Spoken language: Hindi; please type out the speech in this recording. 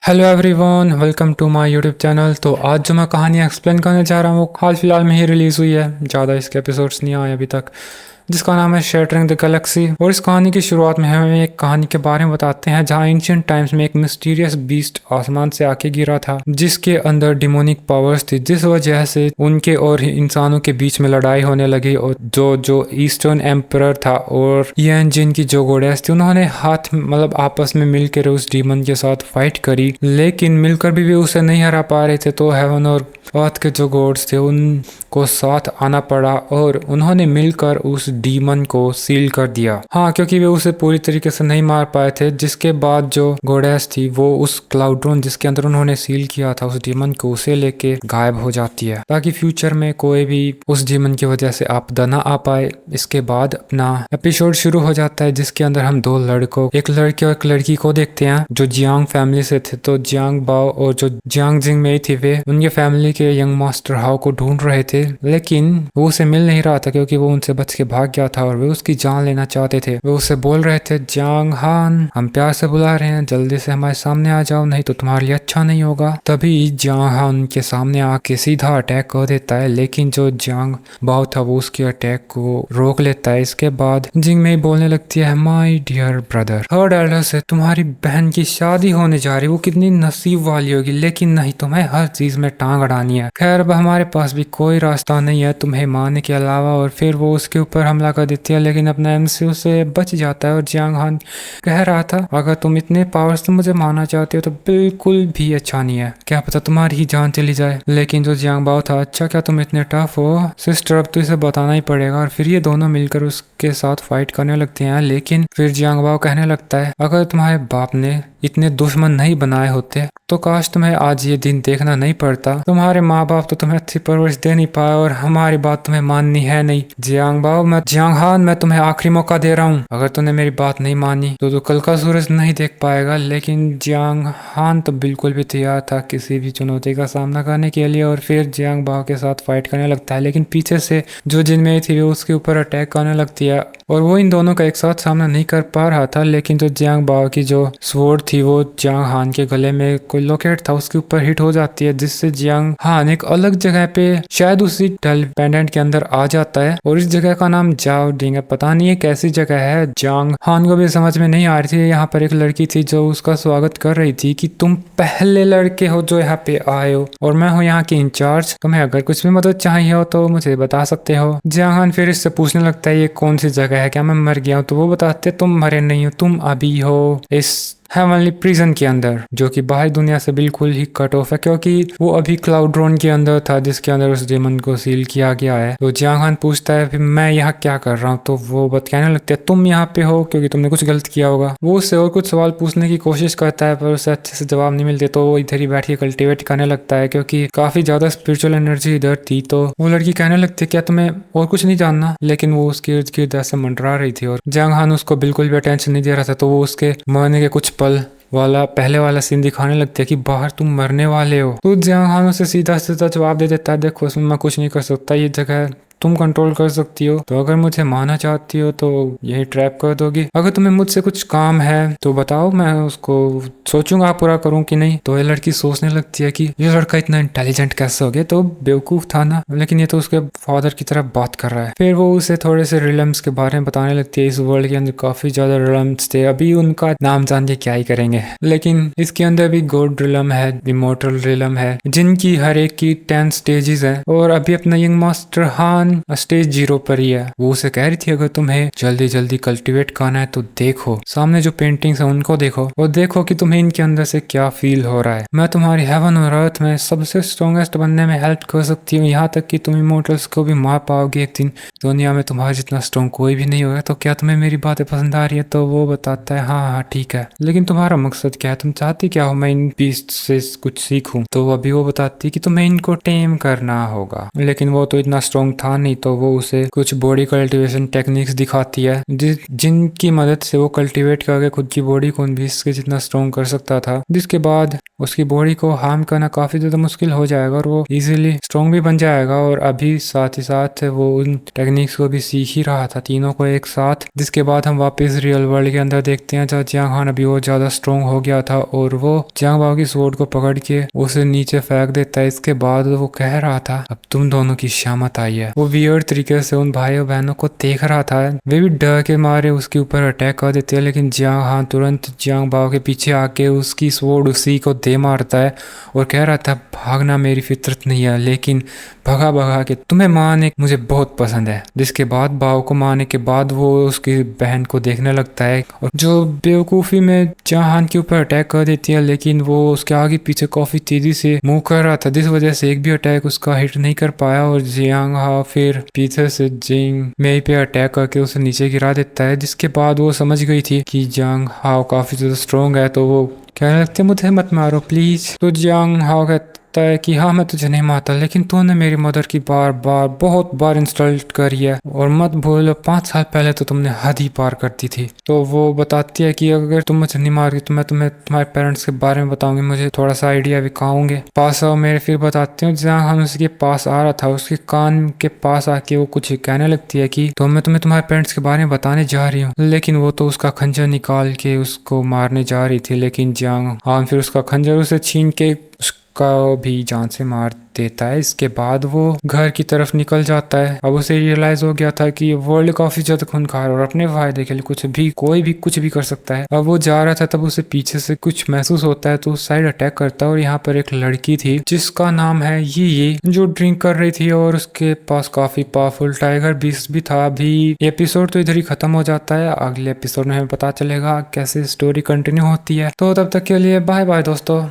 Hello everyone, welcome to my YouTube channel. तो आज जो मैं कहानी एक्सप्लेन करने जा रहा हूँ वो हाल फिलहाल में ही रिलीज़ हुई है। ज़्यादा इसके एपिसोड्स नहीं आए अभी तक, जिसका नाम है शैटरिंग द गैलेक्सी। और इस कहानी की शुरुआत में हमें एक कहानी के बारे में बताते हैं जहाँ एंशिएंट टाइम्स में एक मिस्टीरियस बीस्ट आसमान से आके गिरा था, जिसके अंदर डिमोनिक पावर्स थी, जिस वजह से उनके और इंसानों के बीच में लड़ाई होने लगी। और जो ईस्टर्न एम्परर था और यन जिन की जो गोडेस थी, उन्होंने हाथ मतलब आपस में मिलकर उस डीमन के साथ फाइट करी, लेकिन मिलकर भी उसे नहीं हरा पा रहे थे। तो हेवन और अर्थ के जो गॉड्स थे उनको साथ आना पड़ा और उन्होंने मिलकर उस डीमन को सील कर दिया। हाँ, क्योंकि वे उसे पूरी तरीके से नहीं मार पाए थे। जिसके बाद जो गोडेस थी वो उस क्लाउड्रोन जिसके अंदर उन्होंने सील किया था उस डीमन को, उसे लेके गायब हो जाती है, ताकि फ्यूचर में कोई भी उस डीमन की वजह से आपदा ना आ पाए। इसके बाद अपना एपिसोड शुरू हो जाता है, जिसके अंदर हम दो लड़कों, एक लड़के और एक लड़की को देखते हैं जो जियांग फैमिली से थे। तो जियांग बाओ और जो जियांग जिंग में थी, वे उनके फैमिली के यंग मास्टर हाओ को ढूंढ रहे थे, लेकिन वो उसे मिल नहीं रहा था क्योंकि वो उनसे बच के भाग गया था और वे उसकी जान लेना चाहते थे। वे उसे बोल रहे थे, जियांग हान, हम प्यार से बुला रहे हैं, जल्दी से हमारे सामने आ जाओ, नहीं तो तुम्हारे लिए अच्छा नहीं होगा। तभी जियांग हान उनके सामने आके सीधा अटैक कर देता है, लेकिन जो जियांग बाओ था वो उसके अटैक को रोक लेता है। इसके बाद जिंग में बोलने लगती है, my dear brother, third elder से तुम्हारी बहन की शादी होने जा रही, वो कितनी नसीब वाली होगी, लेकिन नहीं, तुम्हें हर चीज में टांग अड़ानी है। खैर, अब हमारे पास भी कोई रास्ता नहीं है तुम्हें मारने के अलावा। और फिर वो उसके ऊपर हमला कर देती है, लेकिन अपना एमसी उससे बच जाता है। और जियांग हान कह रहा था, अगर तुम इतने पावर से मुझे मारना चाहते हो तो बिल्कुल भी अच्छा नहीं है, क्या पता तुम्हारी ही जान चली जाए। लेकिन जो जियांग बाओ था, अच्छा क्या तुम इतने टफ हो सिस्टर, अब तो इसे बताना ही पड़ेगा। और फिर ये दोनों मिलकर उसके साथ फाइट करने लगते हैं। लेकिन फिर जियांग बाओ कहने लगता है, अगर तुम्हारे बाप ने इतने दुश्मन नहीं बनाए होते तो काश तुम्हें आज ये दिन देखना नहीं पड़ता। तुम्हारे माँ बाप तो तुम्हें अच्छी परवरिश दे नहीं पाए और हमारी बात तुम्हें माननी है नहीं। जियांग बाओ, जियांग हान, मैं तुम्हें आखिरी मौका दे रहा हूँ, अगर तूने मेरी बात नहीं मानी तो कल का सूरज नहीं देख पाएगा। लेकिन जियांग हान तो बिल्कुल भी तैयार था किसी भी चुनौती का सामना करने के लिए और फिर जियांग बाओ के साथ फाइट करने लगता है। लेकिन पीछे से जो जिन में थी वो उसके ऊपर अटैक करने लगती है और वो इन दोनों का एक साथ सामना नहीं कर पा रहा था। लेकिन जो जियांग बाओ की जो स्वॉर्ड थी वो जियांग हान के गले में कोई लॉकेट था उसके ऊपर हिट हो जाती है, जिससे जियांग हान एक अलग जगह पे शायद उसी टेल पेंडेंट के अंदर आ जाता है। और इस जगह का नाम जाओ डिंग है, पता नहीं है कैसी जगह है। जियांग हान को भी समझ में नहीं आ रही थी। यहाँ पर एक लड़की थी जो उसका स्वागत कर रही थी कि तुम पहले लड़के हो जो यहाँ पे आए हो और मैं हूँ यहाँ की इंचार्ज, तुम्हें अगर कुछ भी मदद चाहिए हो तो मुझे बता सकते हो। जियांग हान फिर इससे पूछने लगता है, ये कौन सी जगह है, क्या मैं मर गया हूँ? तो वो बताते, तुम मरे नहीं हो, तुम अभी हो इस हेवनली प्रिजन के अंदर, जो कि बाहरी दुनिया से बिल्कुल ही कट ऑफ है, क्योंकि वो अभी क्लाउड्रोन के अंदर था जिसके अंदर उस डेमन को सील किया गया है। तो जियांग हान पूछता है, फिर मैं यहाँ क्या कर रहा हूँ? तो वो कहने लगते हैं, तुम यहाँ पे हो क्योंकि तुमने कुछ गलत किया होगा। वो उससे और कुछ सवाल पूछने की कोशिश करता है पर उसे अच्छे से जवाब नहीं मिलते, तो वो इधर ही बैठ के कल्टिवेट करने लगता है क्योंकि काफी ज्यादा स्पिरिचुअल एनर्जी इधर थी। तो वो लड़की कहने लगती है, क्या तुम्हें और कुछ नहीं जानना? लेकिन वो उसके इर्द गिर्द ऐसे मंडरा रही थी और जियांग हान उसको बिल्कुल भी अटेंशन नहीं दे रहा था। तो वो उसके मरने के कुछ पल वाला पहले वाला सीन दिखाने लगते हैं कि बाहर तुम मरने वाले हो। तो जियांग हान उसे सीधा सीधा जवाब दे देता है, देखो इसमें मैं कुछ नहीं कर सकता, ये जगह तुम कंट्रोल कर सकती हो, तो अगर मुझे मारना चाहती हो तो यही ट्रैप कर दोगी। अगर तुम्हें मुझसे कुछ काम है तो बताओ, मैं उसको सोचूंगा पूरा करूं कि नहीं। तो ये लड़की सोचने लगती है कि ये लड़का इतना इंटेलिजेंट कैसे हो गया, तो बेवकूफ था ना, लेकिन ये तो उसके फादर की तरह बात कर रहा है। फिर वो उसे थोड़े से रिलम्स के बारे में बताने लगती है। इस वर्ल्ड के अंदर काफी ज्यादा रिलम्स थे, अभी उनका नाम जान के क्या ही करेंगे, लेकिन इसके अंदर भी गॉड रिलम है, इमोर्टल रिलम है, जिनकी हर एक की 10 स्टेजेस है। और अभी अपना यंग मास्टर हान स्टेज 0 पर ही है। वो उसे कह रही थी, अगर तुम्हें जल्दी जल्दी कल्टीवेट करना है तो देखो सामने जो पेंटिंग्स है उनको देखो और देखो कि तुम्हें इनके अंदर से क्या फील हो रहा है। मैं तुम्हारी हेवन और अर्थ में सबसे स्ट्रॉन्गेस्ट बनने में हेल्प कर सकती हूँ, यहाँ तक कि तुम इमोर्टल्स को भी मार पाओगे एक दिन। दुनिया में तुम्हारे जितना स्ट्रॉन्ग कोई भी नहीं होगा। तो क्या तुम्हें मेरी बातें पसंद आ रही है? तो वो बताता है, हाँ हाँ ठीक है, लेकिन तुम्हारा मकसद क्या है, तुम चाहती क्या हो मैं इन बीस्ट से कुछ सीखूं? तो अभी वो बताती है कि तुम्हें इनको टेम करना होगा, लेकिन वो तो इतना स्ट्रॉन्ग था नहीं तो वो उसे कुछ बॉडी कल्टीवेशन टेक्निक्स दिखाती है जिनकी मदद से वो कल्टीवेट करके खुद की बॉडी को बीस के जितना स्ट्रॉन्ग कर सकता था, जिसके बाद उसकी बॉडी को हार्म करना काफी ज्यादा मुश्किल हो जाएगा और वो इजीली स्ट्रॉन्ग भी बन जाएगा। और अभी साथ ही साथ वो उन टेक्निक्स को भी सीख ही रहा था, तीनों को एक साथ। जिसके बाद हम वापस रियल वर्ल्ड के अंदर देखते हैं जहाँ जियांग हान अभी और ज्यादा स्ट्रॉन्ग हो गया था और वो जियांग बाओ की स्वॉर्ड को पकड़ के उसे नीचे फेंक देता है। इसके बाद वो कह रहा था अब तुम दोनों की शामत आई है। वो वियर्ड तरीके से उन भाइयों बहनों को देख रहा था, वे भी डर के मारे उसके ऊपर अटैक कर देते हैं, लेकिन जियांग हान तुरंत जियांग बाओ के पीछे आके उसकी स्वॉर्ड उसी को दे मारता है और कह रहा था भागना मेरी फितरत नहीं है, लेकिन भगा भगा के तुम्हें मारने मुझे बहुत पसंद है। जिसके बाद बाओ को मारने के बाद वो उसकी बहन को देखने लगता है और जो बेवकूफ़ी में जियांग हान के ऊपर अटैक कर देती है, लेकिन वो उसके आगे पीछे काफ़ी तेज़ी से मूव कर रहा था, जिस वजह से एक भी अटैक उसका हिट नहीं कर पाया और जियांग हाओ फिर पीछे से जिंग मेई पे अटैक करके उसे नीचे गिरा देता है। जिसके बाद वो समझ गई थी कि जियांग हाओ काफ़ी ज़्यादा स्ट्रॉन्ग है, तो वो कहने लगते मुझे मत मारो प्लीज़। तो जियांग हाओ कहता है कि हाँ मैं तुझे नहीं मारता, लेकिन तूने मेरी मदर की बार बार बहुत बार इंसल्ट करी है और मत भूलो 5 साल पहले तो तुमने हद ही पार कर दी थी। तो वो बताती है कि अगर तुम मुझे नहीं मारोगी तो मैं तुम्हें तुम्हारे पेरेंट्स के बारे में बताऊंगी, मुझे थोड़ा सा आइडिया भी दिखाओगे। पास आओ मेरे। फिर बताती हूँ जहाँ हम उसके पास आ रहा था, उसके कान के पास आके वो कुछ कहने लगती है कि तो मैं तुम्हें तुम्हारे पेरेंट्स के बारे में बताने जा रही हूँ, लेकिन वो तो उसका खंजर निकाल के उसको मारने जा रही थी, लेकिन जियांग हान फिर उसका खंजर उसे छीन के का भी जान से मार देता है। इसके बाद वो घर की तरफ निकल जाता है। अब उसे रियलाइज हो गया था कि वर्ल्ड काफी ज्यादा खूनखार और अपने फायदे के लिए कोई भी कुछ भी कर सकता है। अब वो जा रहा था तब उसे पीछे से कुछ महसूस होता है तो उस साइड अटैक करता है और यहाँ पर एक लड़की थी जिसका नाम है ये जो ड्रिंक कर रही थी और उसके पास काफी पावरफुल टाइगर बीस्ट भी था। अभी एपिसोड तो इधर ही खत्म हो जाता है, अगले एपिसोड में हमें पता चलेगा कैसे स्टोरी कंटिन्यू होती है। तो तब तक के लिए बाय बाय दोस्तों।